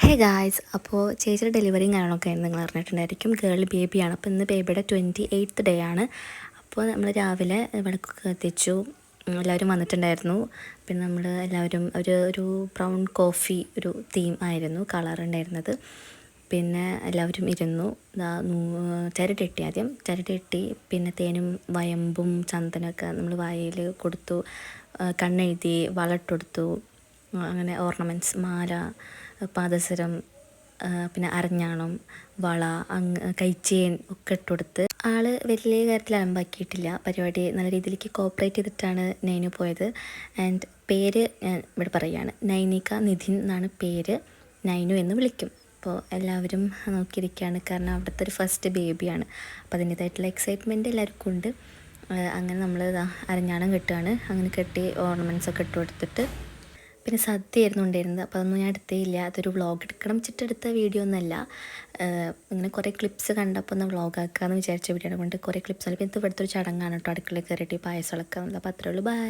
Hey guys, അപ്പോൾ ചേച്ചിയുടെ ഡെലിവറിയും കാര്യങ്ങളൊക്കെ നിങ്ങൾ അറിഞ്ഞിട്ടുണ്ടായിരിക്കും. ഗേൾ ബേബിയാണ്. അപ്പോൾ ഇന്ന് ബേബിയുടെ 28th ഡേ ആണ്. അപ്പോൾ നമ്മൾ രാവിലെ വിളക്കൊക്കെ കത്തിച്ചു. എല്ലാവരും വന്നിട്ടുണ്ടായിരുന്നു. പിന്നെ നമ്മൾ എല്ലാവരും ഒരു ബ്രൗൺ കോഫി ഒരു തീം ആയിരുന്നു കളർ ഉണ്ടായിരുന്നത്. പിന്നെ എല്ലാവരും ഇരുന്നു. ചിരട്ടിട്ടി ആദ്യം ചിരട്ടിട്ടി, പിന്നെ തേനും വയമ്പും ചന്ദനമൊക്കെ നമ്മൾ വായിൽ കൊടുത്തു. കണ്ണെഴുതി വളട്ടെടുത്തു. അങ്ങനെ ഓർണമെൻറ്റ്സ്, മാല, പാദസരം, പിന്നെ അരഞ്ഞാണം, വള, കൈച്ചെയിൻ ഒക്കെ ഇട്ടുകൊടുത്ത്. ആള് വലിയ കാര്യത്തിൽ അലമ്പാക്കിയിട്ടില്ല. പരിപാടി നല്ല രീതിയിലേക്ക് കോപ്പറേറ്റ് ചെയ്തിട്ടാണ് നൈനു പോയത്. ആൻഡ് പേര് ഞാൻ ഇവിടെ പറയുകയാണ്, നൈനിക നിധിൻ എന്നാണ് പേര്. നൈനു എന്ന് വിളിക്കും. അപ്പോൾ എല്ലാവരും നോക്കിയിരിക്കുകയാണ്, കാരണം അവിടുത്തെ ഒരു ഫസ്റ്റ് ബേബിയാണ്. അപ്പോൾ അതിൻ്റേതായിട്ടുള്ള എക്സൈറ്റ്മെൻറ്റ് എല്ലാവർക്കും ഉണ്ട്. അങ്ങനെ നമ്മൾ അരഞ്ഞാണം കെട്ടുകയാണ്. അങ്ങനെ കെട്ടി ഓർണമെൻറ്റ്സ് ഒക്കെ ഇട്ട് കൊടുത്തിട്ട് പിന്നെ സദ്യയായിരുന്നു ഉണ്ടായിരുന്നത്. അപ്പോൾ അതൊന്നും ഞാൻ എടുത്തേയില്ല. അതൊരു വ്ളോഗ് എടുക്കണം വെച്ചിട്ടെടുത്ത വീഡിയോ ഒന്നുമല്ല. ഇങ്ങനെ കുറേ ക്ലിപ്സ് കണ്ടപ്പോൾ ഒന്ന് വ്ളോഗ് ആക്കാമെന്ന് വിചാരിച്ച വീഡിയോ കൊണ്ട് കുറേ ക്ലിപ്സ്. അല്ലെങ്കിൽ ഇത് ഇവിടുത്തെ ഒരു ചടങ്ങാണ് കേട്ടോ, അടുക്കളയിൽ കയറിയിട്ട് പായസം ഇളക്കുക. അപ്പോൾ അത്രേ ഉള്ളൂ. ബൈ.